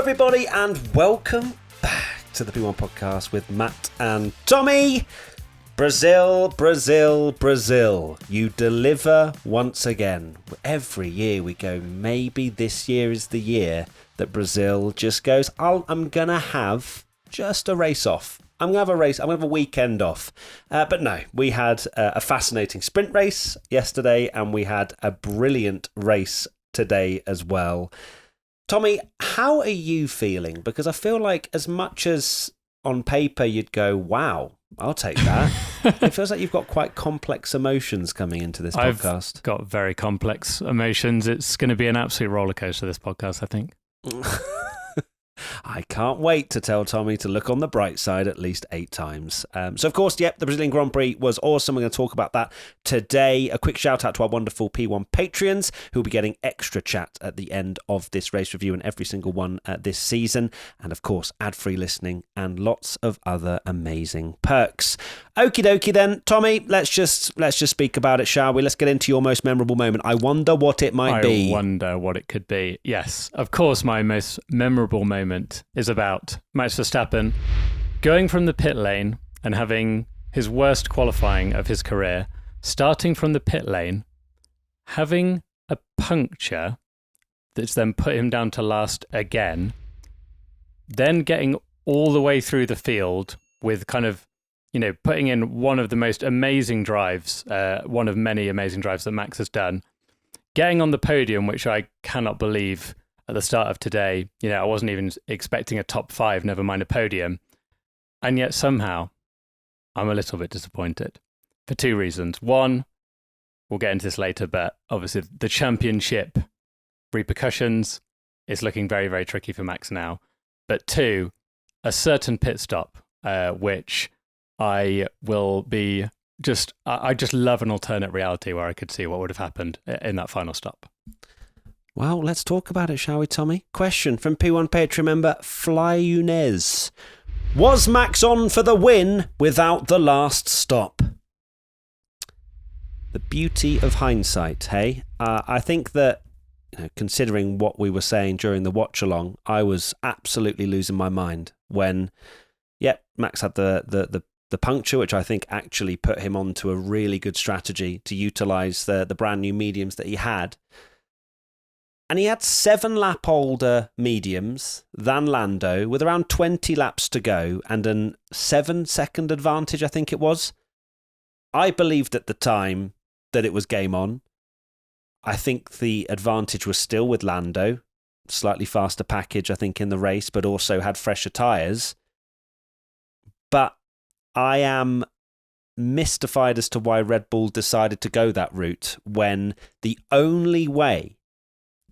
everybody, and welcome back to the P1 podcast with Matt and Tommy. Brazil, Brazil, Brazil. You deliver once again. Every year we go, maybe this year is the year that Brazil just goes, I'm going to have just a race off. I'm going to have a race. I'm going to have a weekend off. But no, we had a fascinating sprint race yesterday, and we had a brilliant race today as well. Tommy, how are you feeling? Because I feel like as much as on paper you'd go, wow, I'll take that. It feels like you've got quite complex emotions coming into this podcast. I've got very complex emotions. It's going to be an absolute rollercoaster, this podcast, I think. I can't wait to tell Tommy to look on the bright side at least 8 times. So, of course, the Brazilian Grand Prix was awesome. We're going to talk about that today. A quick shout out to our wonderful P1 Patreons who will be getting extra chat at the end of this race review and every single one this season. And, of course, ad-free listening and lots of other amazing perks. Okie dokie then. Tommy, let's just speak about it, shall we? Let's get into your most memorable moment. I wonder what it might be. I wonder what it could be. Yes, of course, my most memorable moment is about Max Verstappen going from the pit lane and having his worst qualifying of his career, starting from the pit lane, having a puncture that's then put him down to last again, then getting all the way through the field with kind of, putting in one of the most amazing drives, one of many amazing drives that Max has done, getting on the podium, which I cannot believe at the start of today. I wasn't even expecting a top 5, never mind a podium. And yet somehow I'm a little bit disappointed for 2 reasons. One, we'll get into this later, but obviously the championship repercussions is looking very, very tricky for Max now. But 2, a certain pit stop, which I will be I just love an alternate reality where I could see what would have happened in that final stop. Well, let's talk about it, shall we, Tommy? Question from P1 Patreon member Fly Yunez. Was Max on for the win without the last stop? The beauty of hindsight, hey? I think that, considering what we were saying during the watch-along, I was absolutely losing my mind when, Max had the puncture, which I think actually put him onto a really good strategy to utilise the brand new mediums that he had. And he had 7 lap older mediums than Lando with around 20 laps to go and a 7-second advantage, I think it was. I believed at the time that it was game on. I think the advantage was still with Lando. Slightly faster package, I think, in the race, but also had fresher tyres. But I am mystified as to why Red Bull decided to go that route when the only way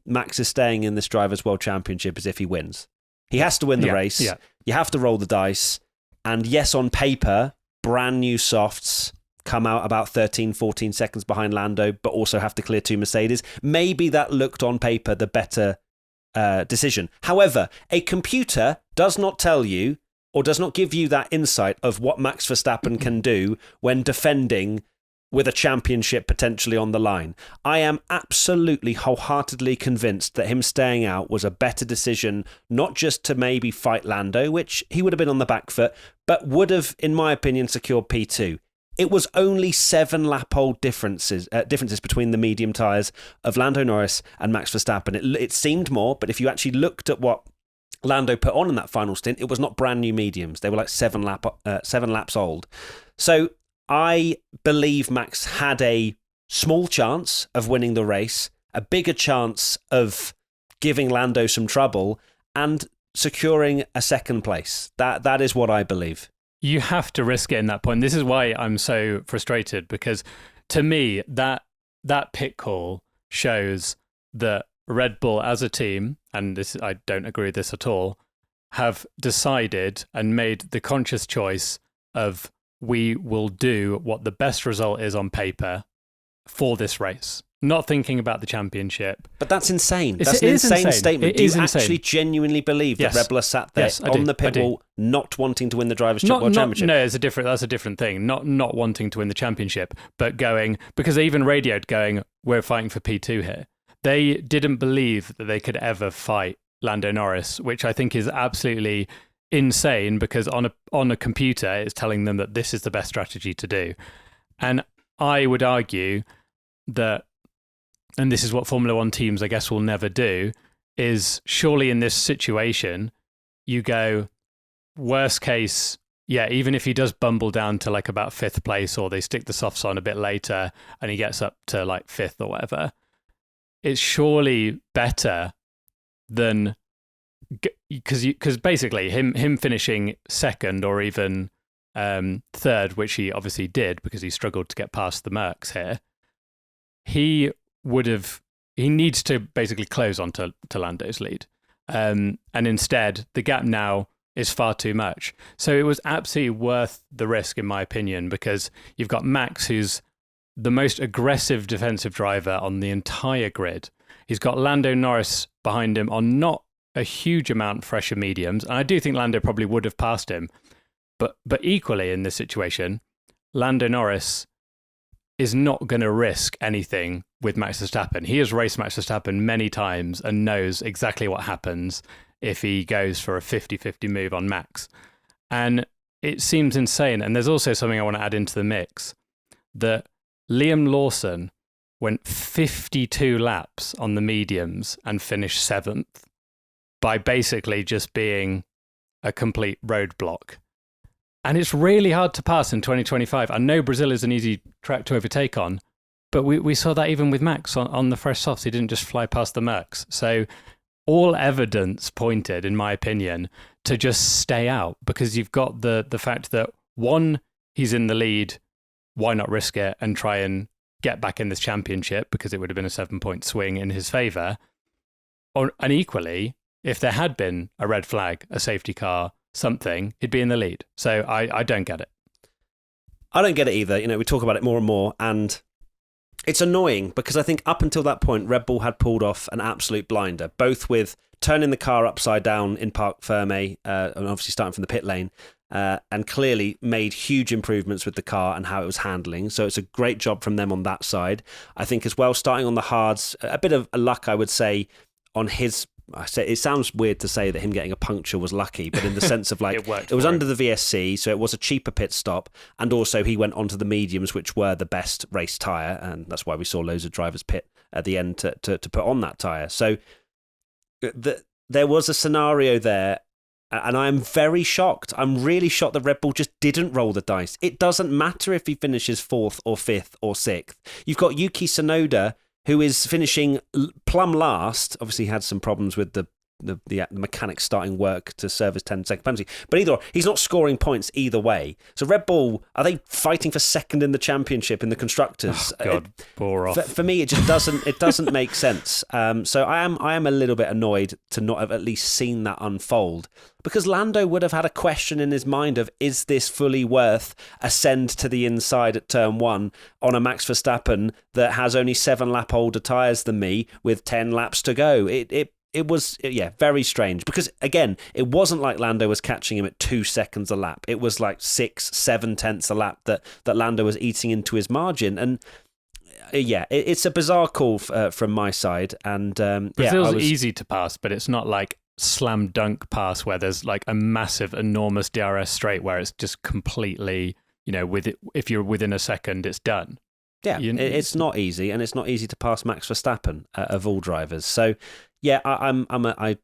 Max is staying in this Drivers' World Championship is if he wins. He has to win the race. Yeah. You have to roll the dice. And yes, on paper, brand new softs come out about 13, 14 seconds behind Lando, but also have to clear 2 Mercedes. Maybe that looked on paper the better decision. However, a computer does not tell you or does not give you that insight of what Max Verstappen can do when defending with a championship potentially on the line. I am absolutely wholeheartedly convinced that him staying out was a better decision, not just to maybe fight Lando, which he would have been on the back foot, but would have, in my opinion, secured P2. It was only 7 lap-old differences between the medium tyres of Lando Norris and Max Verstappen. It seemed more, but if you actually looked at what Lando put on in that final stint, it was not brand new mediums. They were like 7 laps old. So I believe Max had a small chance of winning the race, a bigger chance of giving Lando some trouble, and securing a second place. That is what I believe. You have to risk it in that point. This is why I'm so frustrated, because to me, that pit call shows that Red Bull as a team, and this I don't agree with this at all, have decided and made the conscious choice of we will do what the best result is on paper for this race, not thinking about the championship. But that's insane. That's an insane statement. Do you actually genuinely believe that Red Bull sat there on the pit wall not wanting to win the Drivers' World Championship? No, that's a different thing. Not wanting to win the championship, but going, because they even radioed going, we're fighting for P2 here. They didn't believe that they could ever fight Lando Norris, which I think is absolutely insane because on a computer it's telling them that this is the best strategy to do. And I would argue that, and this is what Formula One teams I guess will never do, is surely in this situation you go worst case, yeah, even if he does bumble down to like about 5th place, or they stick the softs on a bit later and he gets up to like 5th or whatever, it's surely better than, because basically him finishing 2nd or even 3rd, which he obviously did because he struggled to get past the Mercs here, he needs to basically close onto Lando's lead. And instead, the gap now is far too much. So it was absolutely worth the risk, in my opinion, because you've got Max, who's the most aggressive defensive driver on the entire grid. He's got Lando Norris behind him on not a huge amount fresher mediums. And I do think Lando probably would have passed him. But equally in this situation, Lando Norris is not going to risk anything with Max Verstappen. He has raced Max Verstappen many times and knows exactly what happens if he goes for a 50-50 move on Max. And it seems insane. And there's also something I want to add into the mix, that Liam Lawson went 52 laps on the mediums and finished 7th by basically just being a complete roadblock. And it's really hard to pass in 2025. I know Brazil is an easy track to overtake on, but we saw that even with Max on the fresh softs. He didn't just fly past the Mercs. So all evidence pointed, in my opinion, to just stay out, because you've got the fact that, one, he's in the lead, why not risk it and try and get back in this championship, because it would have been a 7-point swing in his favour. And equally, if there had been a red flag, a safety car, something, he'd be in the lead. So I don't get it. I don't get it either. You know, we talk about it more and more, and it's annoying because I think up until that point, Red Bull had pulled off an absolute blinder, both with turning the car upside down in Parc Fermé, and obviously starting from the pit lane, and clearly made huge improvements with the car and how it was handling. So it's a great job from them on that side. I think as well, starting on the hards, a bit of luck, I would say, on his... it sounds weird to say that him getting a puncture was lucky, but in the sense of like it was under the VSC, so it was a cheaper pit stop, and also he went onto the mediums, which were the best race tyre, and that's why we saw loads of drivers pit at the end to put on that tyre. So there was a scenario there, and I'm very shocked. I'm really shocked that Red Bull just didn't roll the dice. It doesn't matter if he finishes 4th or 5th or 6th. You've got Yuki Tsunoda, who is finishing plumb last. Obviously, he had some problems with the mechanics starting work to serve his 10-second penalty. But either he's not scoring points either way. So Red Bull, are they fighting for 2nd in the championship in the constructors? Oh, God, bore off. For me, it just doesn't make sense. So I am a little bit annoyed to not have at least seen that unfold, because Lando would have had a question in his mind of, is this fully worth a send to the inside at turn 1 on a Max Verstappen that has only 7 lap older tyres than me with 10 laps to go? It was, yeah, very strange, because again, it wasn't like Lando was catching him at 2 seconds a lap. It was like 6-7 tenths a lap that Lando was eating into his margin. And yeah, it's a bizarre call from my side. And Brazil's easy to pass, but it's not like slam dunk pass where there's like a massive, enormous DRS straight where it's just completely, if you're within a second, it's done. Yeah, it's not easy, and it's not easy to pass Max Verstappen of all drivers. So, yeah, I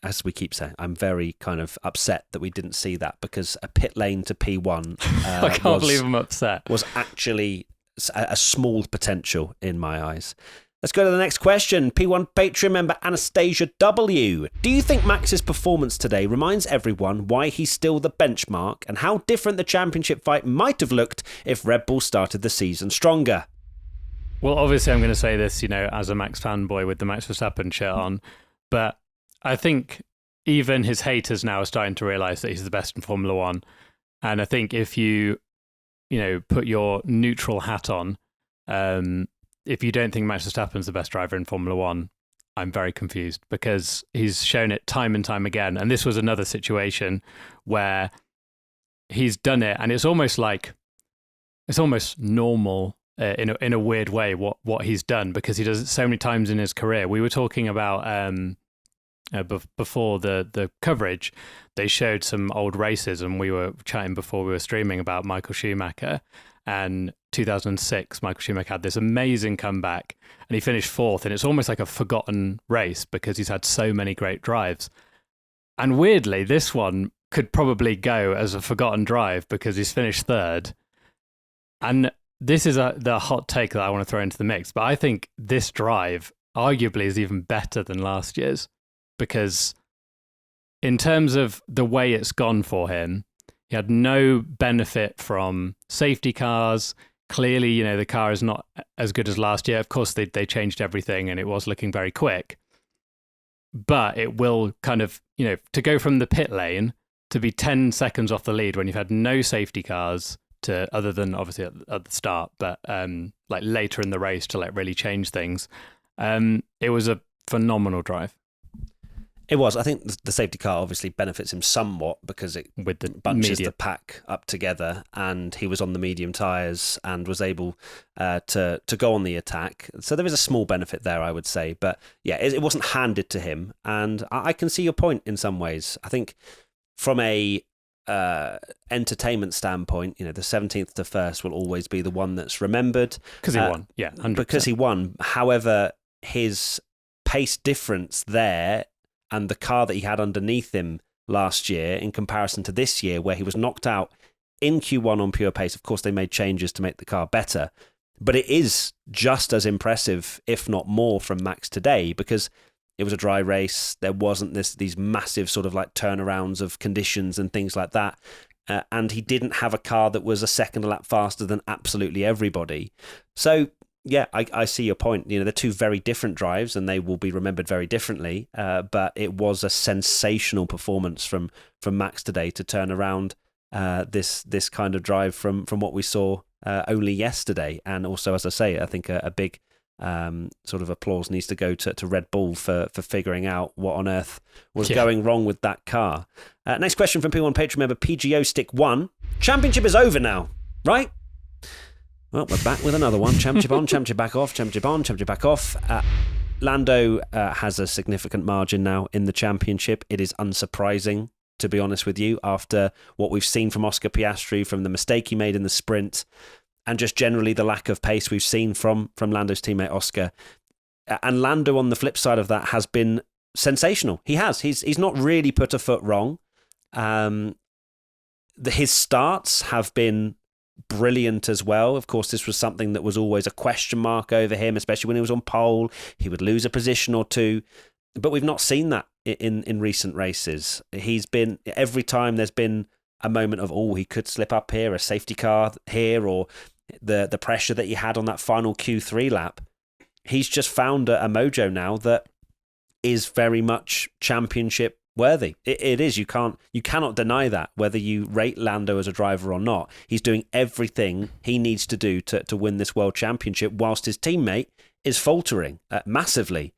as we keep saying, I'm very kind of upset that we didn't see that, because a pit lane to P1 I can't believe I'm upset. Was actually a small potential in my eyes. Let's go to the next question. P1 Patreon member Anastasia W. Do you think Max's performance today reminds everyone why he's still the benchmark, and how different the championship fight might have looked if Red Bull started the season stronger? Well, obviously I'm going to say this, as a Max fanboy with the Max Verstappen shirt on, but I think even his haters now are starting to realise that he's the best in Formula One. And I think if you, put your neutral hat on, if you don't think Max Verstappen's the best driver in Formula One, I'm very confused, because he's shown it time and time again. And this was another situation where he's done it, and it's almost normal in a weird way what he's done, because he does it so many times in his career. We were talking about before the coverage, they showed some old races, and we were chatting before we were streaming about Michael Schumacher. And 2006, Michael Schumacher had this amazing comeback, and he finished fourth. And it's almost like a forgotten race because he's had so many great drives. And weirdly, this one could probably go as a forgotten drive because he's finished third. And this is the hot take that I want to throw into the mix. But I think this drive arguably is even better than last year's, because in terms of the way it's gone for him, he had no benefit from safety cars. Clearly, you know, the car is not as good as last year. Of course, they changed everything and it was looking very quick. But it will kind of, you know, to go from the pit lane to be 10 seconds off the lead when you've had no safety cars to, other than obviously at the start, but like later in the race to like really change things. It was a phenomenal drive. It was. I think the safety car obviously benefits him somewhat because it With the bunches medium. the pack up together, and he was on the medium tyres and was able to go on the attack. So there is a small benefit there, I would say. But yeah, it wasn't handed to him, and I can see your point in some ways. I think from a entertainment standpoint, you know, the 17th to 1st will always be the one that's remembered. Because he won, yeah, 100%. Because he won. However, his pace difference there and the car that he had underneath him last year in comparison to this year, where he was knocked out in Q1 on pure pace. Of course, they made changes to make the car better, but it is just as impressive, if not more, from Max today, because it was a dry race. There wasn't these massive sort of like turnarounds of conditions and things like that. And he didn't have a car that was a second a lap faster than absolutely everybody. So yeah, I see your point. You know, they're two very different drives and they will be remembered very differently. But it was a sensational performance from Max today to turn around this kind of drive from what we saw only yesterday. And also, as I say, I think a big sort of applause needs to go to Red Bull for figuring out what on earth was going wrong with that car. Next question from people on Patreon member PGO Stick 1. Championship is over now, right? Well, we're back with another one. Championship on, championship back off, championship on, championship back off. Lando has a significant margin now in the championship. It is unsurprising, to be honest with you, after what we've seen from Oscar Piastri, from the mistake he made in the sprint, and just generally the lack of pace we've seen from Lando's teammate Oscar. And Lando, on the flip side of that, has been sensational. He has. He's not really put a foot wrong. His starts have been brilliant as well. Of course, this was something that was always a question mark over him, especially when he was on pole. He would lose a position or two, but we've not seen that in recent races. He's been, every time there's been a moment of, he could slip up here, a safety car here, or the pressure that he had on that final Q3 lap, he's just found a mojo now that is very much championship worthy. It is. You cannot deny that, whether you rate Lando as a driver or not. He's doing everything he needs to do to win this world championship, whilst his teammate is faltering massively.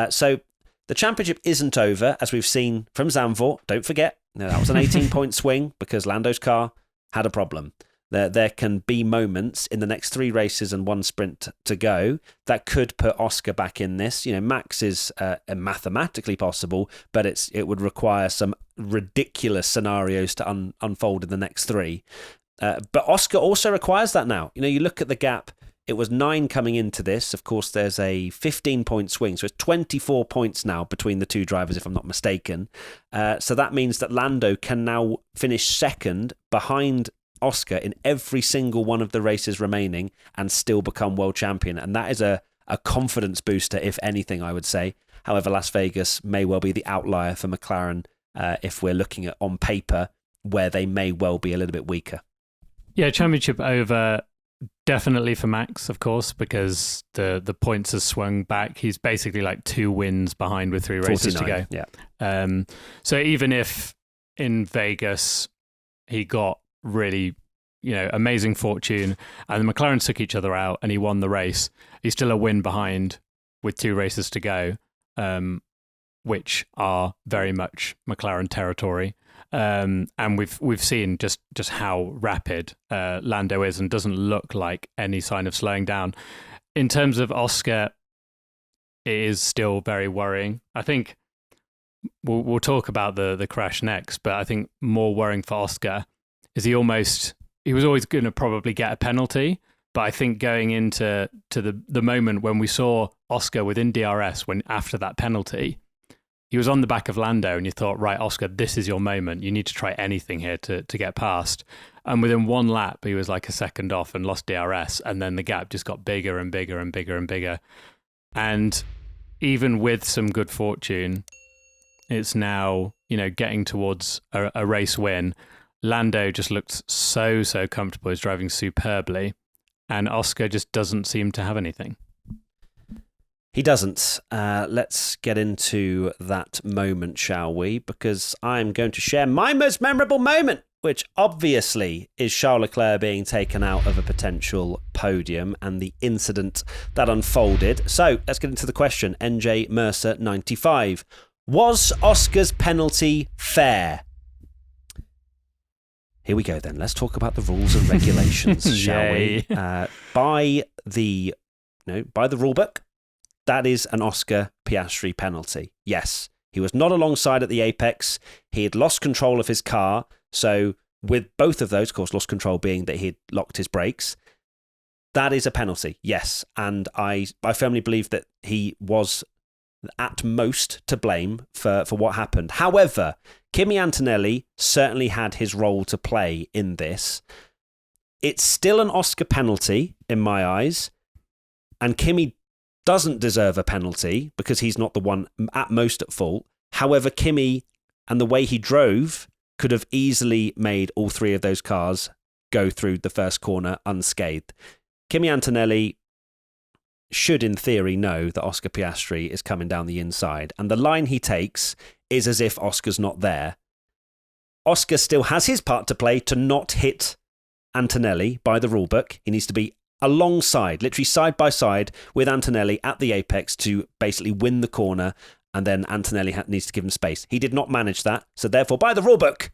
So the championship isn't over, as we've seen from Zandvoort. Don't forget, that was an 18-point swing because Lando's car had a problem. There can be moments in the next 3 races and 1 sprint to go that could put Oscar back in this. You know, Max is mathematically possible, but it would require some ridiculous scenarios to unfold in the next 3. But Oscar also requires that now. You know, you look at the gap. It was 9 coming into this. Of course, there's a 15-point swing, so it's 24 points now between the two drivers, if I'm not mistaken. So that means that Lando can now finish second behind Oscar in every single one of the races remaining and still become world champion. And that is a confidence booster, if anything, I would say. However, Las Vegas may well be the outlier for McLaren if we're looking at on paper where they may well be a little bit weaker. Yeah, championship over definitely for Max, of course, because the points has swung back. He's basically like 2 wins behind with 3 races to go. Yeah. So even if in Vegas he got really, amazing fortune and the McLaren took each other out and he won the race, he's still a win behind with 2 races to go, which are very much McLaren territory. And we've seen just how rapid Lando is and doesn't look like any sign of slowing down. In terms of Oscar, it is still very worrying. I think we'll talk about the crash next, but I think more worrying for Oscar is he was always going to probably get a penalty. But I think going into the moment when we saw Oscar within DRS, when after that penalty, he was on the back of Lando, and you thought, right, Oscar, this is your moment. You need to try anything here to get past. And within one lap, he was like a second off and lost DRS, and then the gap just got bigger and bigger and bigger and bigger. And even with some good fortune, it's now, getting towards a race win. Lando just looked so comfortable. He's driving superbly. And Oscar just doesn't seem to have anything. He doesn't. Let's get into that moment, shall we? Because I'm going to share my most memorable moment, which obviously is Charles Leclerc being taken out of a potential podium and the incident that unfolded. So let's get into the question. NJ Mercer 95. Was Oscar's penalty fair? Here we go then. Let's talk about the rules and regulations, shall we? By the rule book, that is an Oscar Piastri penalty. Yes, he was not alongside at the apex. He had lost control of his car. So with both of those, of course, lost control being that he had locked his brakes, that is a penalty. Yes, and I firmly believe that he was at most to blame for what happened. However, Kimi Antonelli certainly had his role to play in this. It's still an Oscar penalty in my eyes, and Kimi doesn't deserve a penalty because he's not the one at most at fault. However, Kimi and the way he drove could have easily made all three of those cars go through the first corner unscathed. Kimi Antonelli should, in theory, know that Oscar Piastri is coming down the inside. And the line he takes is as if Oscar's not there. Oscar still has his part to play to not hit Antonelli by the rulebook. He needs to be alongside, literally side by side with Antonelli at the apex to basically win the corner. And then Antonelli needs to give him space. He did not manage that. So therefore, by the rulebook,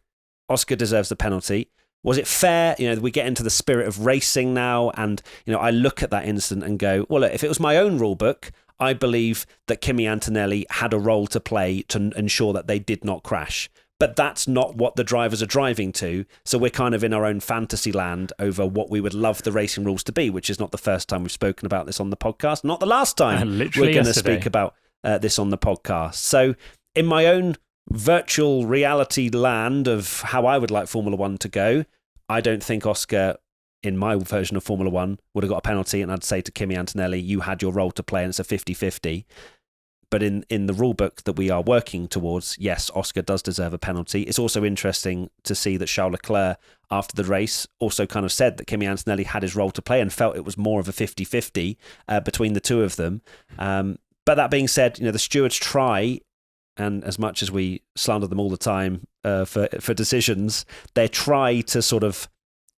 Oscar deserves the penalty. Was it fair? We get into the spirit of racing now, and I look at that incident and go, well, look, if it was my own rule book, I believe that Kimi Antonelli had a role to play to ensure that they did not crash. But that's not what the drivers are driving to, so we're kind of in our own fantasy land over what we would love the racing rules to be, which is not the first time we've spoken about this on the podcast, not the last time we're going to speak about this on the podcast. So in my own virtual reality land of how I would like Formula One to go, I don't think Oscar, in my version of Formula One, would have got a penalty, and I'd say to Kimi Antonelli, you had your role to play and it's a 50-50. But in the rule book that we are working towards, yes, Oscar does deserve a penalty. It's also interesting to see that Charles Leclerc, after the race, also kind of said that Kimi Antonelli had his role to play and felt it was more of a 50-50 between the two of them. But that being said, the stewards try, and as much as we slander them all the time for decisions, they try to sort of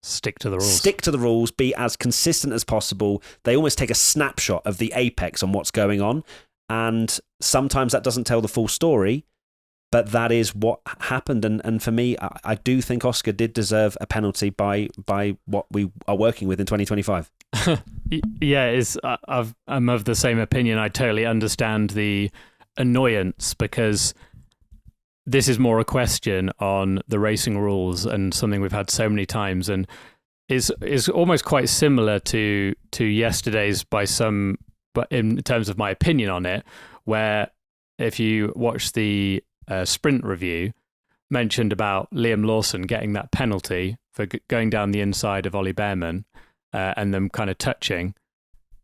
stick to the rules, be as consistent as possible. They almost take a snapshot of the apex on what's going on, and sometimes that doesn't tell the full story, but that is what happened. And for me, I do think Oscar did deserve a penalty by what we are working with in 2025. Yeah, I'm of the same opinion. I totally understand the annoyance, because this is more a question on the racing rules and something we've had so many times, and is almost quite similar to yesterday's but in terms of my opinion on it, where if you watch the sprint review, mentioned about Liam Lawson getting that penalty for going down the inside of Ollie Bearman and them kind of touching,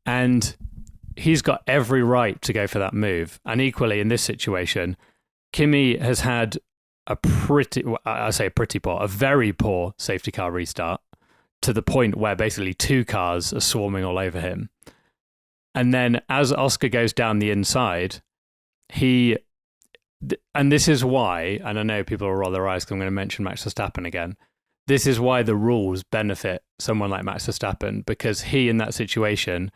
and he's got every right to go for that move. And equally in this situation, Kimi has had a very poor safety car restart, to the point where basically two cars are swarming all over him. And then as Oscar goes down the inside, and this is why, and I know people will roll their eyes because I'm going to mention Max Verstappen again, this is why the rules benefit someone like Max Verstappen, because he, in that situation,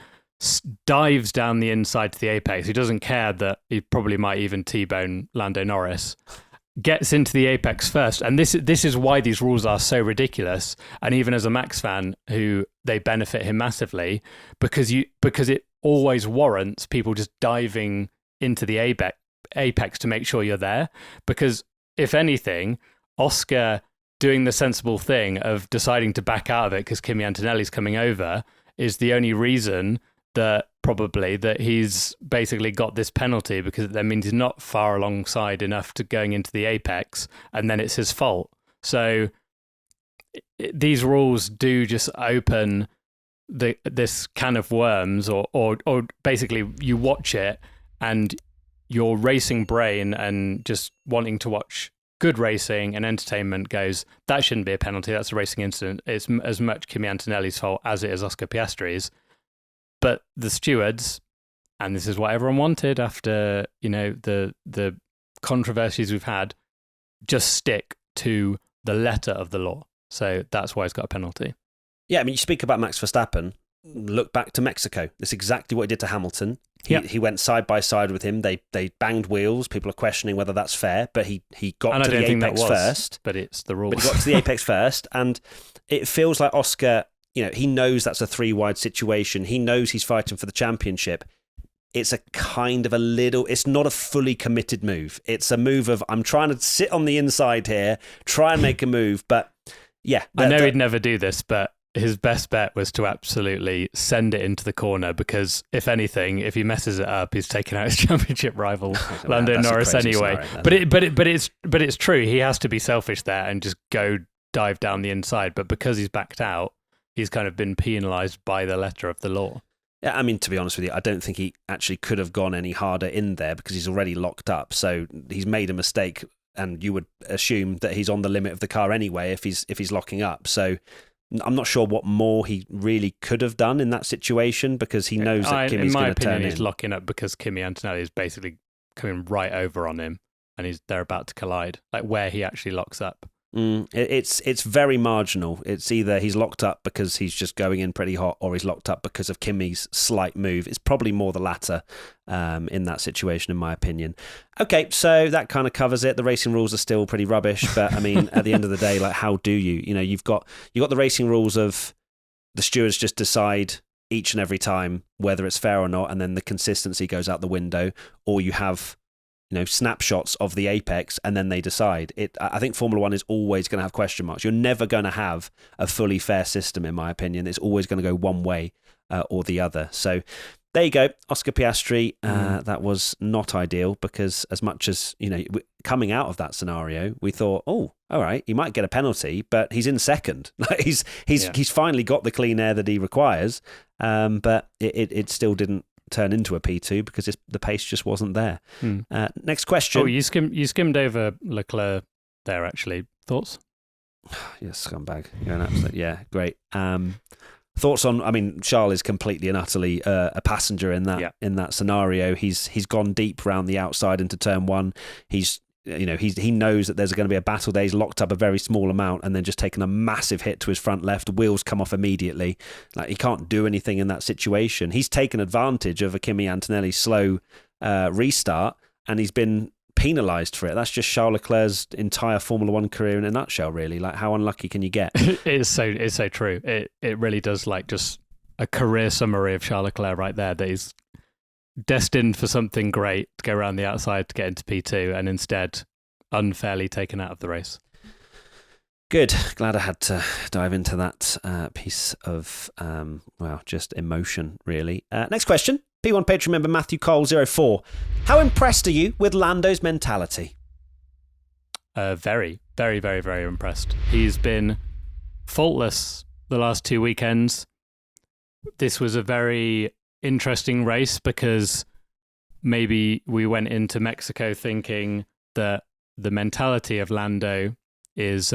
dives down the inside to the apex. He doesn't care that he probably might even T-bone Lando Norris, gets into the apex first. And this is why these rules are so ridiculous. And even as a Max fan, who they benefit him massively, because it always warrants people just diving into the apex to make sure you're there. Because if anything, Oscar doing the sensible thing of deciding to back out of it because Kimi Antonelli's coming over is the only reason that he's basically got this penalty, because that means he's not far alongside enough to going into the apex, and then it's his fault. So these rules do just open this can of worms, or basically you watch it and your racing brain and just wanting to watch good racing and entertainment goes, that shouldn't be a penalty, that's a racing incident. It's as much Kimi Antonelli's fault as it is Oscar Piastri's. But the stewards, and this is what everyone wanted after, the controversies we've had, just stick to the letter of the law. So that's why he's got a penalty. Yeah, I mean, you speak about Max Verstappen, look back to Mexico. That's exactly what he did to Hamilton. He went side by side with him. They banged wheels. People are questioning whether that's fair, but he got to the apex first. But it's the rules. But he got to the apex first, and it feels like Oscar, he knows that's a 3-wide situation. He knows he's fighting for the championship. It's a kind of it's not a fully committed move. It's a move of, I'm trying to sit on the inside here, try and make a move, but yeah. I know he'd never do this, but his best bet was to absolutely send it into the corner, because if anything, if he messes it up, he's taking out his championship rival Lando Norris anyway. But it's true. He has to be selfish there and just go dive down the inside. But because he's backed out, he's kind of been penalised by the letter of the law. Yeah, I mean, to be honest with you, I don't think he actually could have gone any harder in there, because he's already locked up. So he's made a mistake, and you would assume that he's on the limit of the car anyway if he's locking up. So I'm not sure what more he really could have done in that situation, because he knows that Kimi's going to turn in. In my opinion, he's locking up because Kimi Antonelli is basically coming right over on him, and they're about to collide, like where he actually locks up. It's very marginal. It's either he's locked up because he's just going in pretty hot, or he's locked up because of Kimi's slight move. It's probably more the latter in that situation, in my opinion. Okay, so that kind of covers it. The racing rules are still pretty rubbish, but I mean, at the end of the day, like, how do you? You've got the racing rules of the stewards just decide each and every time whether it's fair or not, and then the consistency goes out the window, or you have snapshots of the apex, and then they decide. I think Formula One is always going to have question marks. You're never going to have a fully fair system, in my opinion. It's always going to go one way or the other. So there you go, Oscar Piastri. That was not ideal, because as much as, coming out of that scenario, we thought, oh, all right, he might get a penalty, but he's in second. He's finally got the clean air that he requires, but it still didn't turn into a P2 because the pace just wasn't there. Next question. Oh, you skimmed over Leclerc there, actually. Thoughts? Yes, scumbag. You're an absolute, great. Thoughts on? I mean, Charles is completely and utterly a passenger in that scenario. He's gone deep round the outside into turn one. He knows that there's going to be a battle there. He's locked up a very small amount and then just taken a massive hit to his front left. Wheels come off immediately. Like, he can't do anything in that situation. He's taken advantage of a Kimi Antonelli slow restart, and he's been penalised for it. That's just Charles Leclerc's entire Formula One career in a nutshell, really. Like, how unlucky can you get? It's so true. It really does, like, just a career summary of Charles Leclerc right there, that he's destined for something great to go around the outside to get into P2, and instead unfairly taken out of the race. Good. Glad I had to dive into that piece of, just emotion, really. Next question. P1 Patreon member Matthew Cole 04. How impressed are you with Lando's mentality? Very, very, very, very impressed. He's been faultless the last 2 weekends. This was a very interesting race, because maybe we went into Mexico thinking that the mentality of Lando is,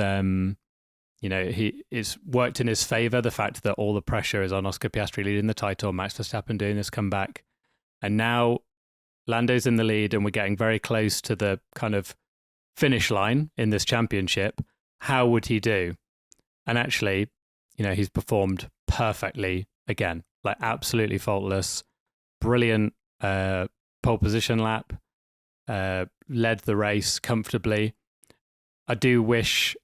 it's worked in his favour. The fact that all the pressure is on Oscar Piastri leading the title, Max Verstappen doing this comeback, and now Lando's in the lead, and we're getting very close to the kind of finish line in this championship. How would he do? And actually, he's performed perfectly again. Like, absolutely faultless, brilliant pole position lap, led the race comfortably. I do wish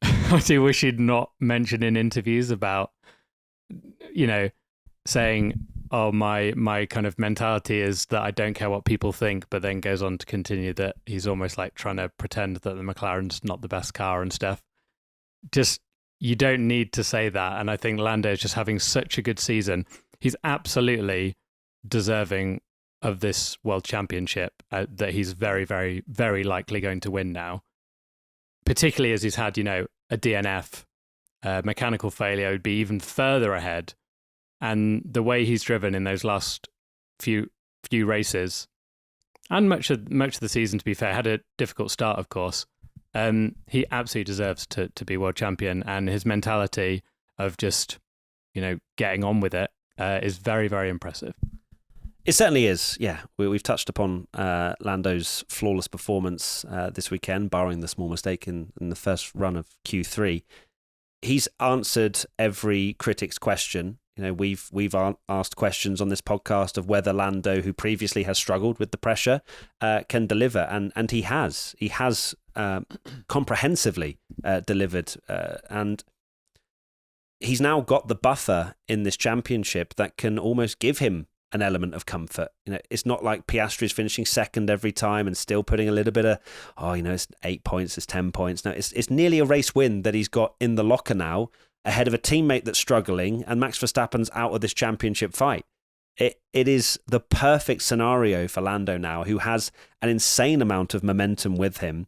he'd not mentioned in interviews about, saying oh, my kind of mentality is that I don't care what people think, but then goes on to continue that he's almost like trying to pretend that the McLaren's not the best car and stuff. Just, you don't need to say that. And I think Lando is just having such a good season. He's absolutely deserving of this world championship that he's very, very, very likely going to win now, particularly as he's had, a DNF, mechanical failure would be even further ahead. And the way he's driven in those last few races, and much of the season, to be fair, had a difficult start, of course. He absolutely deserves to be world champion, and his mentality of just, getting on with it is very, very impressive. It certainly is, yeah. We've touched upon Lando's flawless performance this weekend, barring the small mistake in the first run of Q3. He's answered every critic's question. We've asked questions on this podcast of whether Lando, who previously has struggled with the pressure, can deliver, and he has. He has comprehensively delivered, and he's now got the buffer in this championship that can almost give him an element of comfort. It's not like Piastri's finishing second every time and still putting a little bit of, it's 8 points, it's 10 points. No, it's nearly a race win that he's got in the locker now, ahead of a teammate that's struggling, and Max Verstappen's out of this championship fight. It is the perfect scenario for Lando now, who has an insane amount of momentum with him.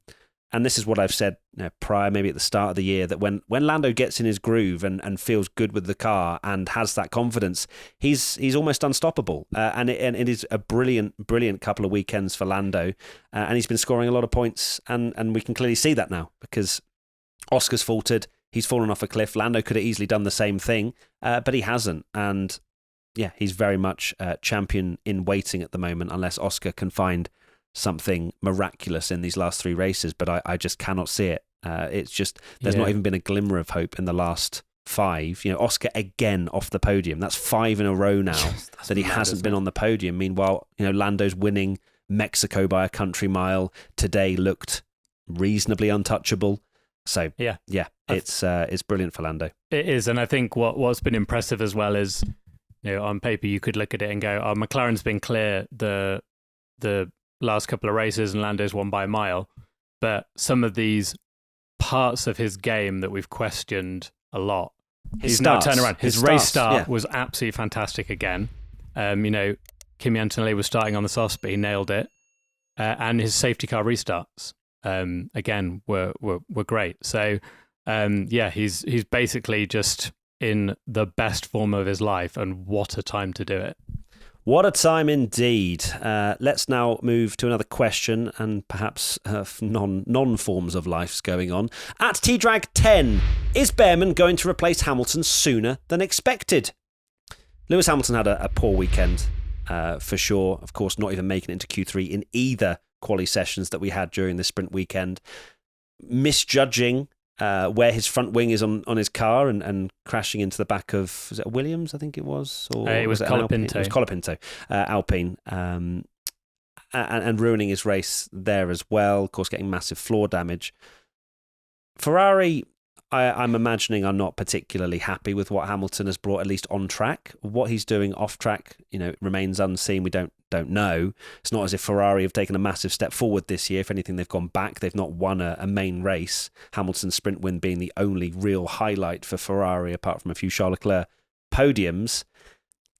And this is what I've said prior, maybe at the start of the year, that when Lando gets in his groove and feels good with the car and has that confidence, he's almost unstoppable. And it is a brilliant couple of weekends for Lando. And he's been scoring a lot of points, and we can clearly see that now, because Oscar's faltered. He's fallen off a cliff. Lando could have easily done the same thing, but he hasn't. And yeah, he's very much champion in waiting at the moment, unless Oscar can find something miraculous in these last 3 races. But I just cannot see it. It's just, there's not even been a glimmer of hope in the last 5. Oscar again off the podium. That's 5 in a row now that he hasn't been on the podium. Meanwhile, Lando's winning Mexico by a country mile. Today looked reasonably untouchable. So yeah, it's brilliant for Lando. It is, and I think what's been impressive as well is, on paper you could look at it and go, "Oh, McLaren's been clear the last couple of races, and Lando's won by a mile." But some of these parts of his game that we've questioned a lot, he's now turned around. His race start was absolutely fantastic again. Kimi Antonelli was starting on the softs, but he nailed it, and his safety car restarts. Again, were great. So, he's basically just in the best form of his life, and what a time to do it. What a time indeed. Let's now move to another question, and perhaps non-forms of life's going on. At TDrag10, is Bearman going to replace Hamilton sooner than expected? Lewis Hamilton had a poor weekend, for sure. Of course, not even making it into Q3 in either quali sessions that we had during the sprint weekend, misjudging where his front wing is on his car and crashing into the back of, was it a Williams, I think it was? Or it was Colapinto. It was Colapinto, Alpine, and ruining his race there as well, of course getting massive floor damage. Ferrari, I'm imagining, are not particularly happy with what Hamilton has brought, at least on track. What he's doing off track, remains unseen. We don't know. It's not as if Ferrari have taken a massive step forward this year. If anything, they've gone back. They've not won a main race. Hamilton's sprint win being the only real highlight for Ferrari, apart from a few Charles Leclerc podiums.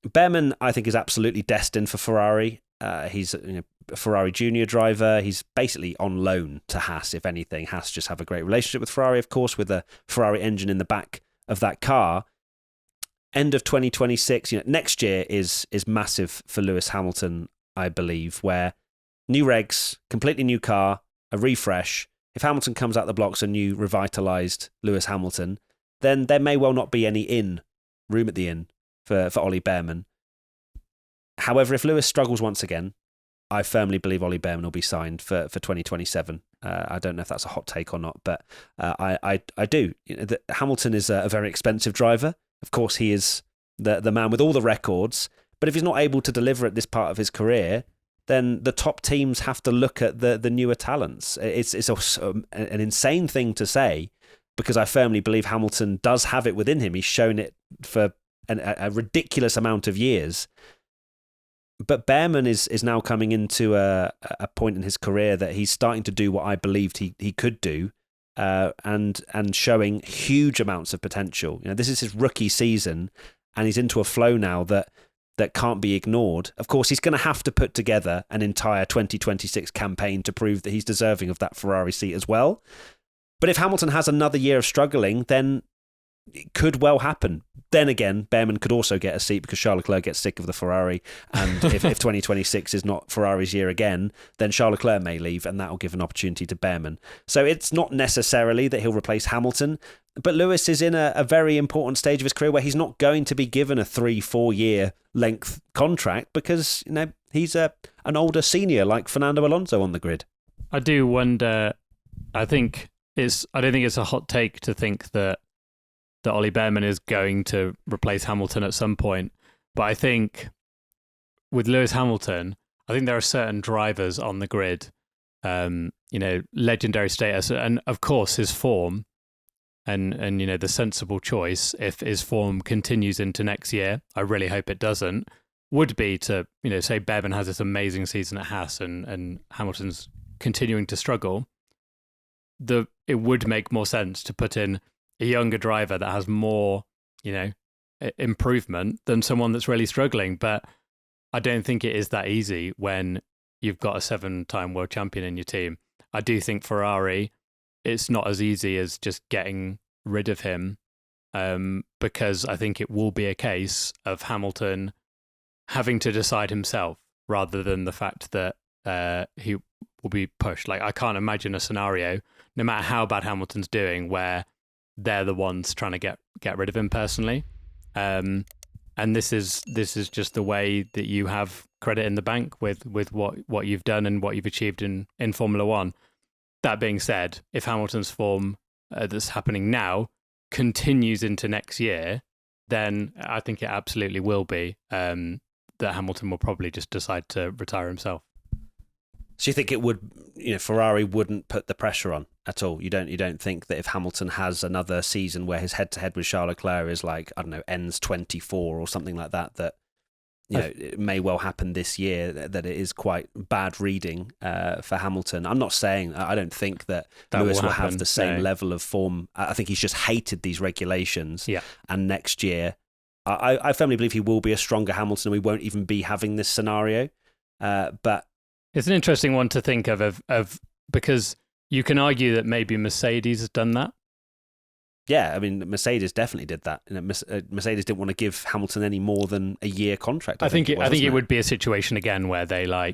Bearman, I think, is absolutely destined for Ferrari. He's a Ferrari junior driver. He's basically on loan to Haas, if anything. Haas just have a great relationship with Ferrari, of course, with a Ferrari engine in the back of that car. End of 2026, next year is massive for Lewis Hamilton, I believe, where new regs, completely new car, a refresh. If Hamilton comes out the blocks a new revitalised Lewis Hamilton, then there may well not be any room at the inn for Ollie Bearman. However, if Lewis struggles once again, I firmly believe Ollie Bearman will be signed for 2027. I don't know if that's a hot take or not, but I do. Hamilton is a very expensive driver. Of course, he is the man with all the records. But if he's not able to deliver at this part of his career, then the top teams have to look at the newer talents. It's an insane thing to say, because I firmly believe Hamilton does have it within him. He's shown it for a ridiculous amount of years. But Bearman is now coming into a point in his career that he's starting to do what I believed he could do, and showing huge amounts of potential. This is his rookie season, and he's into a flow now that can't be ignored. Of course, he's going to have to put together an entire 2026 campaign to prove that he's deserving of that Ferrari seat as well. But if Hamilton has another year of struggling, then it could well happen. Then again, Bearman could also get a seat because Charles Leclerc gets sick of the Ferrari. And if 2026 is not Ferrari's year again, then Charles Leclerc may leave, and that will give an opportunity to Bearman. So it's not necessarily that he'll replace Hamilton, but Lewis is in a very important stage of his career where he's not going to be given a 3-4 year length contract because he's an older senior like Fernando Alonso on the grid. I do wonder. I don't think it's a hot take to think that Ollie Bearman is going to replace Hamilton at some point. But I think with Lewis Hamilton, I think there are certain drivers on the grid, legendary status, and of course his form, and the sensible choice, if his form continues into next year, I really hope it doesn't, would be to, say Bearman has this amazing season at Haas and Hamilton's continuing to struggle. It would make more sense to put in a younger driver that has more, improvement than someone that's really struggling. But I don't think it is that easy when you've got a 7-time world champion in your team. I do think Ferrari, it's not as easy as just getting rid of him, because I think it will be a case of Hamilton having to decide himself rather than the fact that he will be pushed. Like, I can't imagine a scenario, no matter how bad Hamilton's doing, where they're the ones trying to get rid of him personally. And this is just the way that you have credit in the bank with what you've done and what you've achieved in Formula One. That being said, if Hamilton's form that's happening now continues into next year, then I think it absolutely will be that Hamilton will probably just decide to retire himself. So you think it would, Ferrari wouldn't put the pressure on at all? You don't think that if Hamilton has another season where his head-to-head with Charles Leclerc is like, I don't know, ends 24 or something like that, it may well happen this year, that it is quite bad reading for Hamilton. I'm not saying, I don't think that Lewis will have the same level of form. I think he's just hated these regulations. Yeah. And next year, I firmly believe he will be a stronger Hamilton and we won't even be having this scenario. But it's an interesting one to think of because you can argue that maybe Mercedes has done that. Yeah, I mean, Mercedes definitely did that. Mercedes didn't want to give Hamilton any more than a year contract. I think it would be a situation again where they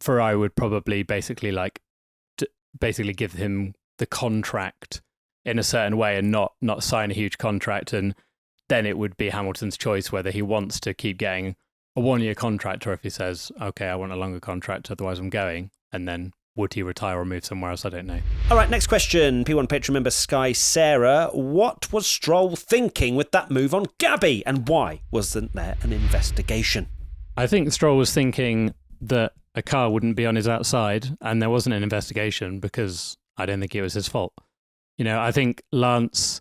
Ferrari would probably basically give him the contract in a certain way and not sign a huge contract, and then it would be Hamilton's choice whether he wants to keep getting a 1-year contract or if he says, okay, I want a longer contract, otherwise I'm going, and then would he retire or move somewhere else? I don't know. All right, next question. P1 Patron member Sky Sarah. What was Stroll thinking with that move on Gabby, and why wasn't there an investigation? I think Stroll was thinking that a car wouldn't be on his outside and there wasn't an investigation because I don't think it was his fault. I think Lance,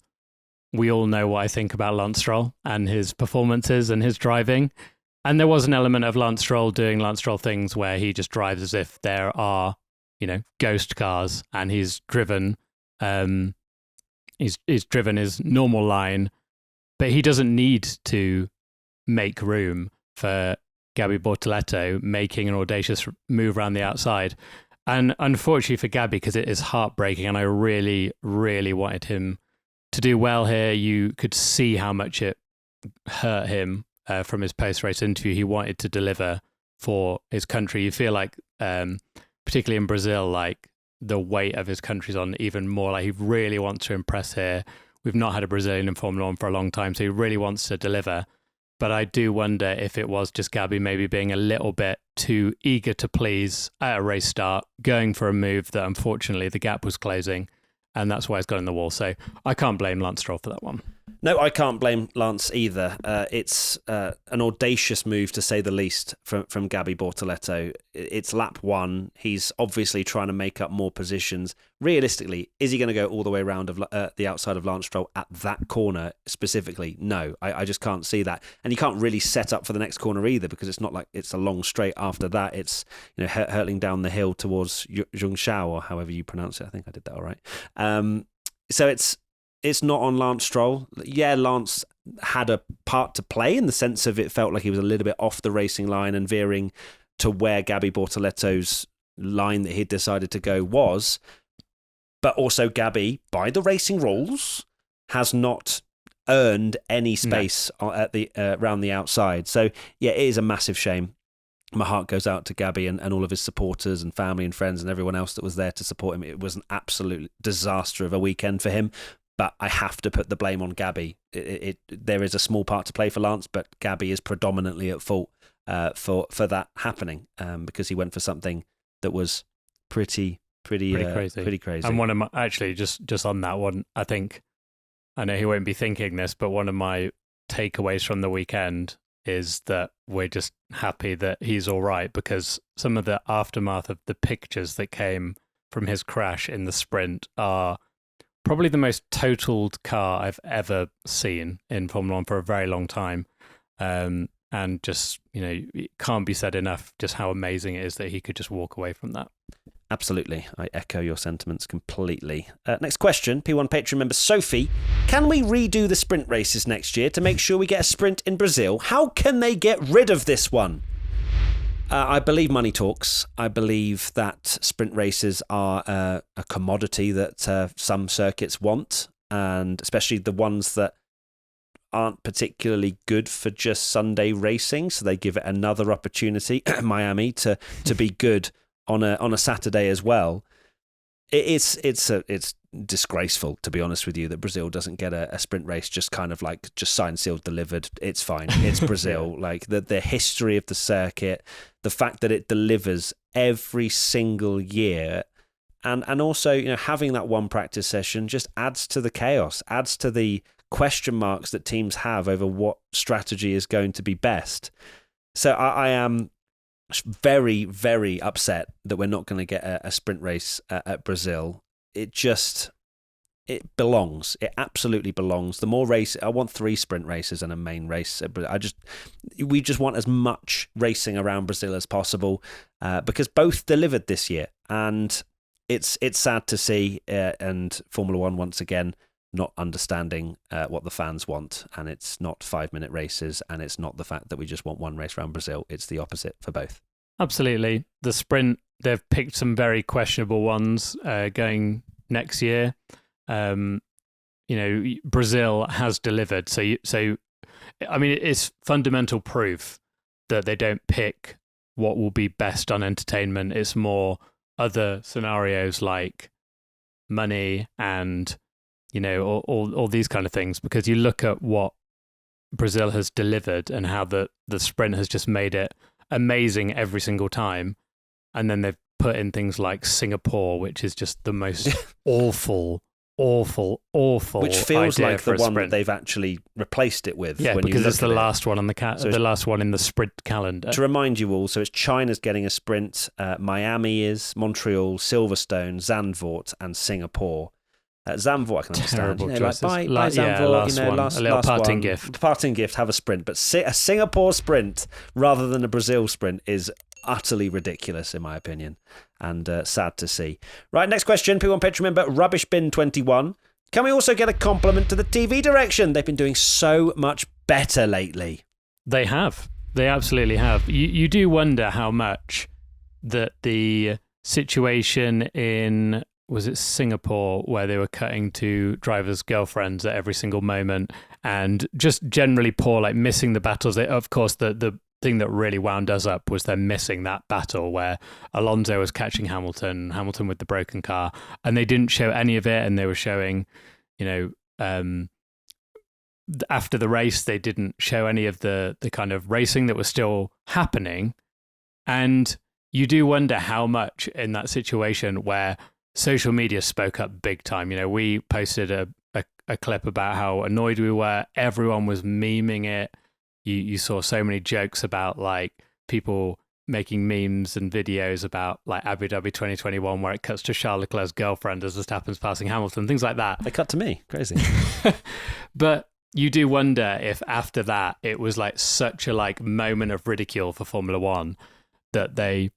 we all know what I think about Lance Stroll and his performances and his driving. And there was an element of Lance Stroll doing Lance Stroll things where he just drives as if there are, ghost cars, and he's driven his normal line, but he doesn't need to make room for Gabby Bortoleto making an audacious move around the outside. And unfortunately for Gabby, because it is heartbreaking, and I really, really wanted him to do well here. You could see how much it hurt him. From his post-race interview, he wanted to deliver for his country. You feel like, particularly in Brazil, the weight of his country's on even more. He really wants to impress here. We've not had a Brazilian in Formula One for a long time, so he really wants to deliver. But I do wonder if it was just Gabby maybe being a little bit too eager to please at a race start, going for a move that unfortunately the gap was closing, and that's why it's got in the wall. So I can't blame Lance Stroll for that one. No, I can't blame Lance either. It's an audacious move, to say the least, from Gabby Bortoleto. It's lap 1. He's obviously trying to make up more positions. Realistically, is he going to go all the way around the outside of Lance Stroll at that corner specifically? No, I just can't see that. And you can't really set up for the next corner either, because it's not like it's a long straight after that. It's hurtling down the hill towards Zhongshao, or however you pronounce it. I think I did that all right. So it's not on Lance Stroll. Yeah, Lance had a part to play in the sense of it felt like he was a little bit off the racing line and veering to where Gabby Bortoleto's line that he'd decided to go was. But also Gabby, by the racing rules, has not earned any space at the around the outside. So, yeah, it is a massive shame. My heart goes out to Gabby and all of his supporters and family and friends and everyone else that was there to support him. It was an absolute disaster of a weekend for him. But I have to put the blame on Gabby. There is a small part to play for Lance, but Gabby is predominantly at fault for that happening because he went for something that was pretty crazy. And one of my, actually, just on that one, I think, I know he won't be thinking this, but one of my takeaways from the weekend is that we're just happy that he's all right, because some of the aftermath of the pictures that came from his crash in the sprint are probably the most totaled car I've ever seen in Formula One for a very long time. And just, it can't be said enough just how amazing it is that he could just walk away from that. Absolutely. I echo your sentiments completely. Next question, P1 Patreon member Sophie. Can we redo the sprint races next year to make sure we get a sprint in Brazil? How can they get rid of this one? I believe money talks. I believe that sprint races are a commodity that some circuits want, and especially the ones that aren't particularly good for just Sunday racing. So they give it another opportunity, Miami, to be good on a Saturday as well. It's disgraceful, to be honest with you, that Brazil doesn't get a sprint race just kind of like just signed, sealed, delivered. It's fine. It's Brazil. Yeah. Like the history of the circuit, the fact that it delivers every single year, and also having that one practice session just adds to the chaos, adds to the question marks that teams have over what strategy is going to be best. So I am very, very upset that we're not going to get a sprint race at Brazil. It belongs. It absolutely belongs. The more race, I want 3 sprint races and a main race. We just want as much racing around Brazil as possible because both delivered this year, and it's sad to see. And Formula One once again not understanding what the fans want, and it's not 5-minute races, and it's not the fact that we just want one race around Brazil. It's the opposite for both. Absolutely. The sprint, they've picked some very questionable ones going next year. Brazil has delivered. So I mean, it's fundamental proof that they don't pick what will be best on entertainment. It's more other scenarios like money and all these kind of things, because you look at what Brazil has delivered and how the sprint has just made it amazing every single time. And then they've put in things like Singapore, which is just the most awful, which feels idea like the one that they've actually replaced it with. Yeah, because it's the last one on the last one in the sprint calendar. To remind you all, so it's China's getting a sprint, Miami is, Montreal, Silverstone, Zandvoort, and Singapore. Zandvoort, I can understand. Terrible choices. Like buy Zandvoort, last a little parting gift. Parting gift, have a sprint. But a Singapore sprint rather than a Brazil sprint is utterly ridiculous, in my opinion, and sad to see. Right, next question. P1 Patreon member Rubbish Bin 21. Can we also get a compliment to the TV direction? They've been doing so much better lately. They have. They absolutely have. You do wonder how much that the situation in, was it Singapore, where they were cutting to drivers' girlfriends at every single moment, and just generally poor, like missing the battles. Of course, the thing that really wound us up was them missing that battle where Alonso was catching Hamilton with the broken car, and they didn't show any of it, and they were showing, after the race, they didn't show any of the kind of racing that was still happening. And you do wonder how much in that situation where social media spoke up big time. We posted a a clip about how annoyed we were. Everyone was memeing it. You saw so many jokes about like people making memes and videos about like Abu Dhabi 2021 where it cuts to Charles Leclerc's girlfriend as Verstappen's passing Hamilton, things like that. They cut to me. Crazy. But you do wonder if after that it was like such a like moment of ridicule for Formula One that they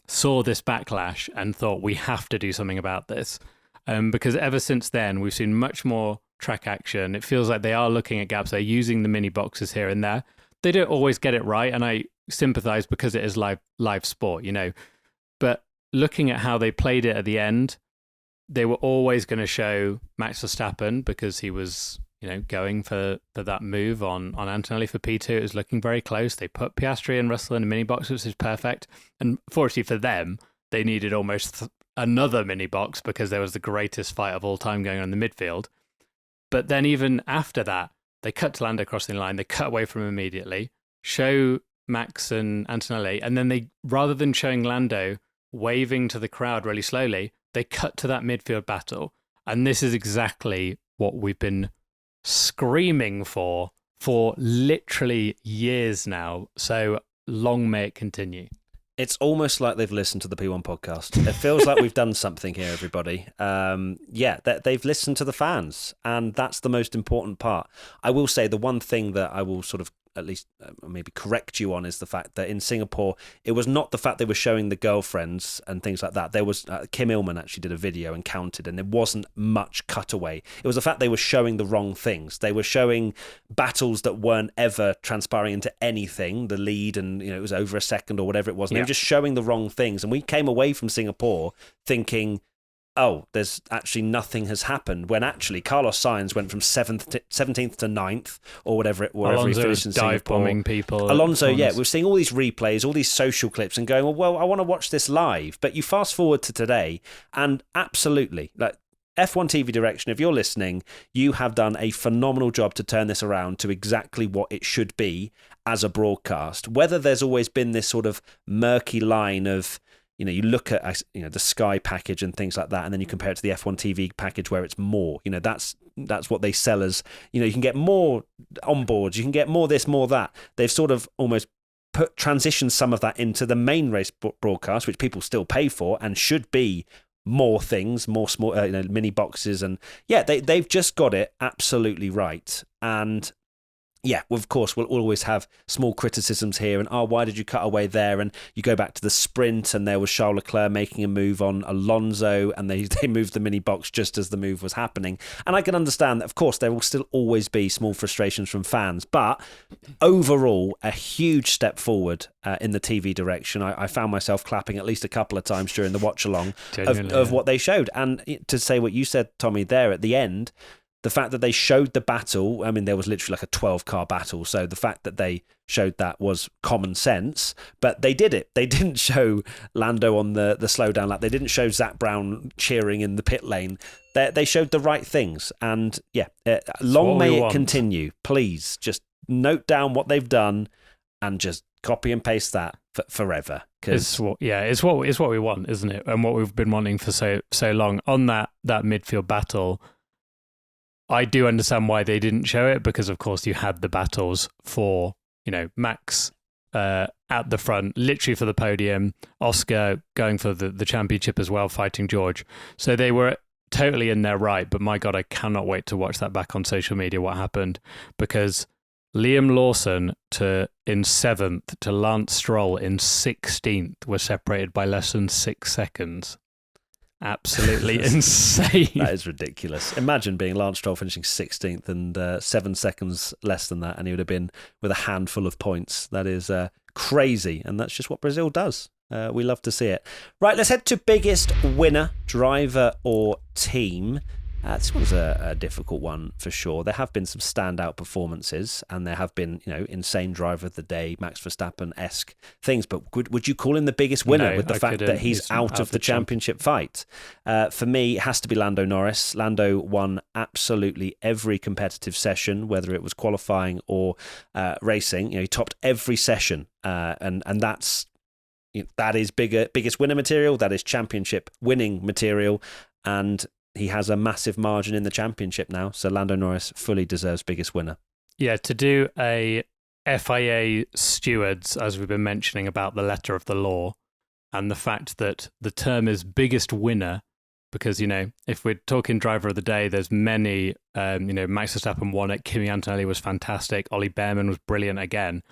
saw this backlash and thought we have to do something about this. Because ever since then we've seen much more track action. It feels like they are looking at gaps. They're using the mini boxes here and there. They don't always get it right, and I sympathize because it is live sport, you know. But looking at how they played it at the end, they were always going to show Max Verstappen because he was, you know, going for that move on Antonelli for P2. It was looking very close. They put Piastri and Russell in a mini box, which is perfect. And fortunately for them, they needed almost another mini box because there was the greatest fight of all time going on in the midfield. But then even after that, they cut to Lando crossing the line. They cut away from him immediately, show Max and Antonelli, and then they, rather than showing Lando waving to the crowd really slowly, they cut to that midfield battle. And this is exactly what we've been screaming for literally years now. So long may it continue. It's almost like they've listened to the P1 podcast. It feels like we've done something here, everybody. They've listened to the fans, and that's the most important part. I will say the one thing that I will sort of at least maybe correct you on is the fact that in Singapore, it was not the fact they were showing the girlfriends and things like that. There was Kim Illman actually did a video and counted, and there wasn't much cutaway. It was the fact they were showing the wrong things. They were showing battles that weren't ever transpiring into anything, the lead, and it was over a second or whatever it was. And they were just showing the wrong things. And we came away from Singapore thinking, oh, there's actually nothing has happened, when actually Carlos Sainz went from 17th to 9th or whatever it wherever he finished in Singapore. Dive bombing people. Alonso, we're seeing all these replays, all these social clips, and going, well, I want to watch this live. But you fast forward to today, and absolutely, like F1 TV Direction, if you're listening, you have done a phenomenal job to turn this around to exactly what it should be as a broadcast. Whether there's always been this sort of murky line of, you look at the Sky package and things like that, and then you compare it to the F1 TV package where it's more. That's what they sell as. You can get more onboards, you can get more this, more that. They've sort of almost transitioned some of that into the main race broadcast, which people still pay for and should be more things, more small, mini boxes, and they've just got it absolutely right. And yeah, well, of course, we'll always have small criticisms here, and why did you cut away there? And you go back to the sprint, and there was Charles Leclerc making a move on Alonso, and they moved the mini box just as the move was happening. And I can understand that, of course, there will still always be small frustrations from fans, but overall, a huge step forward in the TV direction. I found myself clapping at least a couple of times during the watch along of what they showed. And to say what you said, Tommy, there at the end, the fact that they showed the battle, I mean, there was literally like a 12-car battle, so the fact that they showed that was common sense, but they did it. They didn't show Lando on the slowdown lap. They didn't show Zach Brown cheering in the pit lane. They showed the right things, and long may it continue. Please, just note down what they've done and just copy and paste that forever. It's what we want, isn't it? And what we've been wanting for so long. On that midfield battle, I do understand why they didn't show it, because of course you had the battles for, Max at the front, literally for the podium, Oscar going for the championship as well, fighting George. So they were totally in their right, but my God, I cannot wait to watch that back on social media, what happened, because Liam Lawson in 7th to Lance Stroll in 16th were separated by less than 6 seconds. Absolutely insane. That is ridiculous. Imagine being Lance Stroll finishing 16th and 7 seconds less than that, and he would have been with a handful of points. That is crazy, and that's just what Brazil does. We love to see it. Right, let's head to biggest winner, driver or team. This one's a difficult one for sure. There have been some standout performances, and there have been, insane driver of the day, Max Verstappen-esque things. But would you call him the biggest winner with the fact that he's out of the championship fight? For me, it has to be Lando Norris. Lando won absolutely every competitive session, whether it was qualifying or racing. He topped every session, and that's that is biggest winner material. That is championship winning material, and he has a massive margin in the championship now. So Lando Norris fully deserves biggest winner. Yeah, to do a FIA stewards, as we've been mentioning about the letter of the law, and the fact that the term is biggest winner, because, if we're talking driver of the day, there's many, Max Verstappen won it, Kimi Antonelli was fantastic, Ollie Bearman was brilliant again,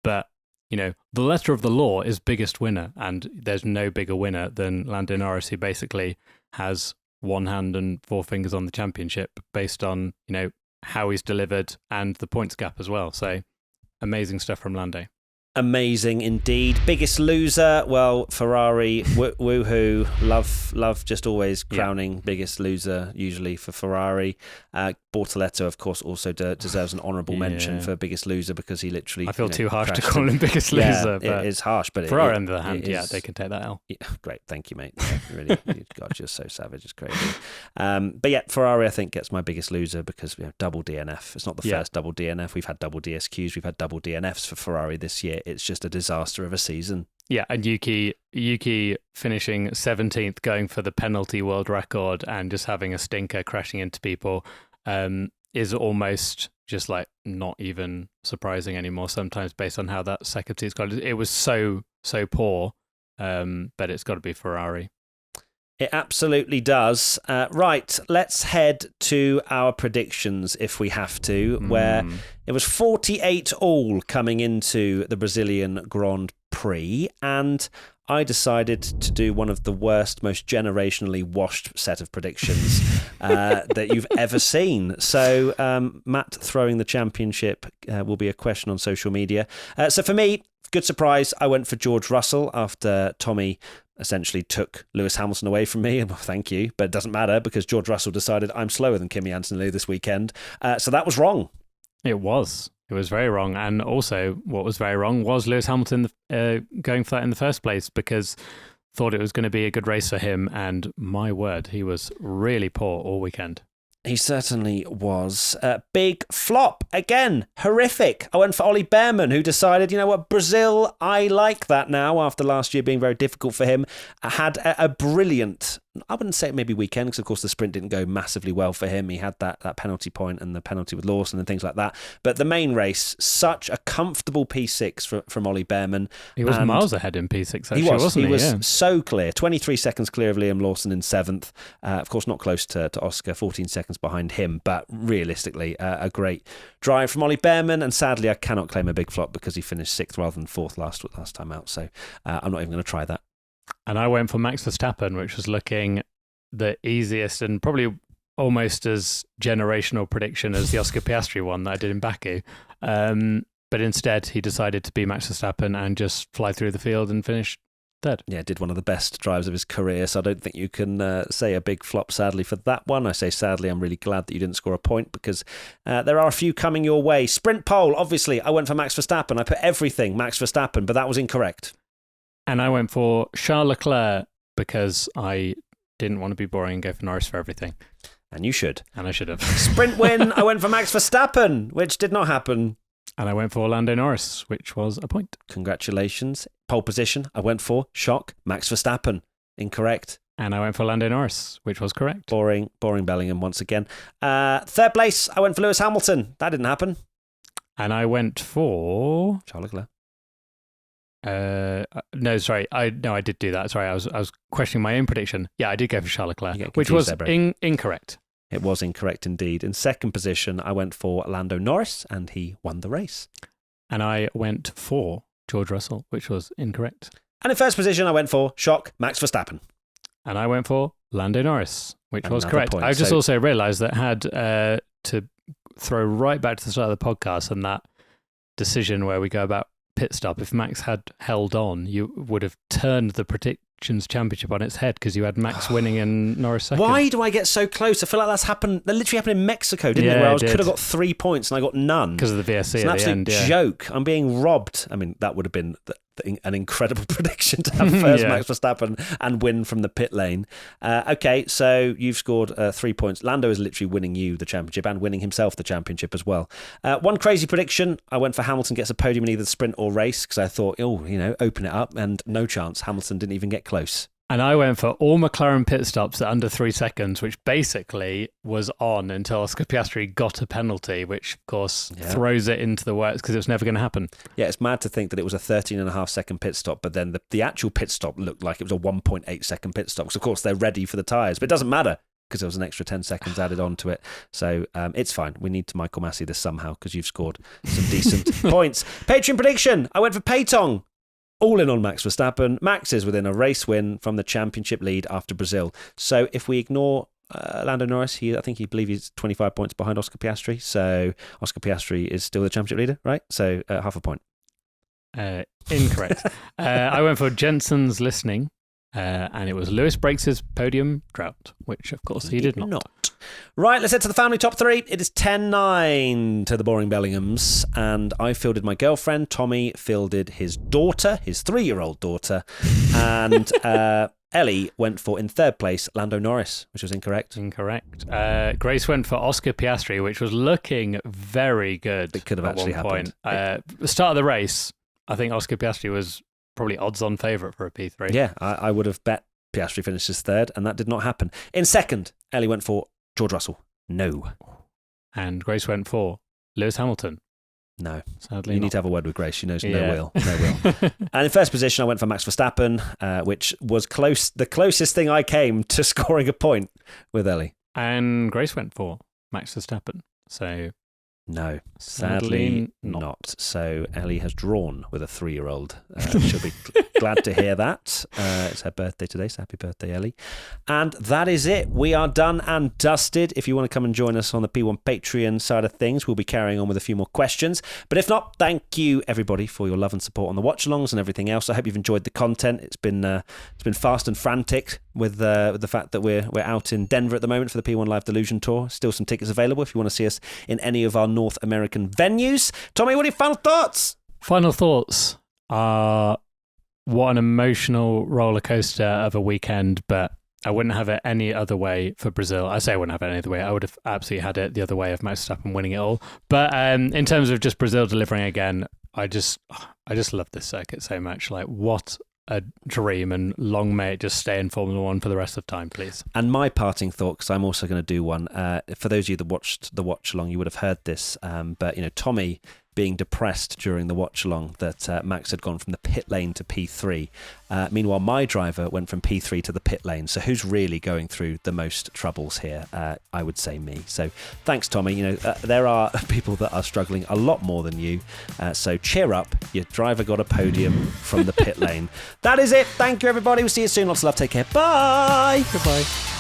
but, the letter of the law is biggest winner, and there's no bigger winner than Lando Norris, who basically has one hand and four fingers on the championship based on, how he's delivered and the points gap as well. So amazing stuff from Lando. Amazing indeed. Biggest loser, well, Ferrari, woohoo, love just always crowning biggest loser, usually for Ferrari. Bortoleto, of course, also deserves an honourable mention for biggest loser because he literally... I feel too harsh to call him biggest loser. But it is harsh, but Ferrari, on the other hand, they can take that L. Yeah, great, thank you, mate. Really, God, you're so savage, it's crazy. But yeah, Ferrari, I think, gets my biggest loser because we have double DNF. It's not the first double DNF. We've had double DSQs, we've had double DNFs for Ferrari this year. It's just a disaster of a season. Yeah, and Yuki finishing 17th, going for the penalty world record and just having a stinker crashing into people is almost just like not even surprising anymore sometimes based on how that second seat's gone. It was so poor, but it's got to be Ferrari. It absolutely does. Right, let's head to our predictions if we have to, where it was 48-all coming into the Brazilian Grand Prix, and I decided to do one of the worst, most generationally washed set of predictions that you've ever seen. So, Matt throwing the championship will be a question on social media. So for me, good surprise, I went for George Russell after Tommy essentially took Lewis Hamilton away from me. Well, thank you, but it doesn't matter because George Russell decided I'm slower than Kimi Antonelli this weekend. So that was wrong. It was very wrong. And also what was very wrong was Lewis Hamilton going for that in the first place because thought it was going to be a good race for him. And my word, he was really poor all weekend. He certainly was. Big flop. Again, horrific. I went for Ollie Bearman, who decided, you know what, Brazil, I like that now after last year being very difficult for him. Had a brilliant, I wouldn't say maybe weekend, because of course the sprint didn't go massively well for him. He had that penalty point and the penalty with Lawson and things like that. But the main race, such a comfortable P6 from Ollie Bearman. He was miles ahead in P6, actually, wasn't he? He was so clear. 23 seconds clear of Liam Lawson in 7th. Of course, not close to Oscar, 14 seconds behind him. But realistically, a great drive from Ollie Bearman. And sadly, I cannot claim a big flop because he finished 6th rather than 4th last time out. So I'm not even going to try that. And I went for Max Verstappen, which was looking the easiest and probably almost as generational prediction as the Oscar Piastri one that I did in Baku. But instead, he decided to be Max Verstappen and just fly through the field and finish third. Yeah, did one of the best drives of his career, so I don't think you can say a big flop, sadly, for that one. I say sadly, I'm really glad that you didn't score a point because there are a few coming your way. Sprint pole, obviously, I went for Max Verstappen. I put everything Max Verstappen, but that was incorrect. And I went for Charles Leclerc because I didn't want to be boring and go for Norris for everything. And you should. And I should have. Sprint win, I went for Max Verstappen, which did not happen. And I went for Lando Norris, which was a point. Congratulations. Pole position, I went for shock, Max Verstappen. Incorrect. And I went for Lando Norris, which was correct. Boring Bellingham once again. Third place, I went for Lewis Hamilton. That didn't happen. And I went for Charles Leclerc. No, sorry. I did do that. Sorry, I was questioning my own prediction. Yeah, I did go for Charles Leclerc, which was incorrect. It was incorrect indeed. In second position, I went for Lando Norris, and he won the race. And I went for George Russell, which was incorrect. And in first position, I went for shock, Max Verstappen. And I went for Lando Norris, which was correct. I just also realised that had to throw right back to the start of the podcast and that decision where we go about pit stop, if Max had held on, you would have turned the predictions championship on its head because you had Max winning and Norris second. Why do I get so close? I feel like that literally happened in Mexico, didn't it? Where I could have got 3 points and I got none. Because of the VSC it's at an the end. absolute joke. I'm being robbed. I mean, that would have been an incredible prediction to have first Max Verstappen and win from the pit lane. Okay, so you've scored 3 points. Lando is literally winning you the championship and winning himself the championship as well. One crazy prediction, I went for Hamilton gets a podium in either sprint or race because I thought, open it up, and no chance. Hamilton didn't even get close. And I went for all McLaren pit stops at under 3 seconds, which basically was on until Oscar Piastri got a penalty, which, of course, throws it into the works because it was never going to happen. Yeah, it's mad to think that it was a 13.5-second pit stop, but then the actual pit stop looked like it was a 1.8-second pit stop. Because, of course, they're ready for the tyres, but it doesn't matter because there was an extra 10 seconds added onto it. So it's fine. We need to Michael Massey this somehow because you've scored some decent points. Patreon prediction. I went for Peyton. All in on Max Verstappen. Max is within a race win from the championship lead after Brazil. So if we ignore Lando Norris, I think he believe he's 25 points behind Oscar Piastri. So Oscar Piastri is still the championship leader, right? So half a point. Incorrect. I went for Jensen's listening, and it was Lewis breaks his podium drought, which of course he did not. Right, let's head to the family top three. It is 10-9 to the Boring Bellinghams, and I fielded my girlfriend. Tommy fielded his daughter, his 3-year-old daughter, and Ellie went for, in third place, Lando Norris, which was incorrect. Incorrect. Grace went for Oscar Piastri, which was looking very good. It could have actually happened. The start of the race, I think Oscar Piastri was probably odds-on favourite for a P3. Yeah, I would have bet Piastri finishes third, and that did not happen. In second, Ellie went for George Russell. No. And Grace went for Lewis Hamilton. No. Sadly You not. need to have a word with Grace. She knows no will. And in first position, I went for Max Verstappen, which was the closest thing I came to scoring a point with Ellie. And Grace went for Max Verstappen. So no, sadly not. So Ellie has drawn with a 3-year-old. She'll be glad to hear that. It's her birthday today, so happy birthday, Ellie. And that is it. We are done and dusted. If you want to come and join us on the P1 Patreon side of things, we'll be carrying on with a few more questions. But if not, thank you, everybody, for your love and support on the watch-alongs and everything else. I hope you've enjoyed the content. It's been fast and frantic with the fact that we're out in Denver at the moment for the P1 Live Delusion Tour. Still some tickets available if you want to see us in any of our North American venues. Tommy, what are your final thoughts? Final thoughts are what an emotional roller coaster of a weekend, but I wouldn't have it any other way for Brazil. I say I wouldn't have it any other way. I would have absolutely had it the other way of Max Verstappen winning it all. But in terms of just Brazil delivering again, I just love this circuit so much. Like, what a dream, and long may it just stay in Formula One for the rest of time, please. And my parting thought, because I'm also going to do one, for those of you that watched the watch along, you would have heard this, but Tommy being depressed during the watch along that Max had gone from the pit lane to P3. Meanwhile, my driver went from P3 to the pit lane. So who's really going through the most troubles here? I would say me. So thanks, Tommy. There are people that are struggling a lot more than you. So cheer up. Your driver got a podium from the pit lane. That is it. Thank you, everybody. We'll see you soon. Lots of love. Take care. Bye. Goodbye.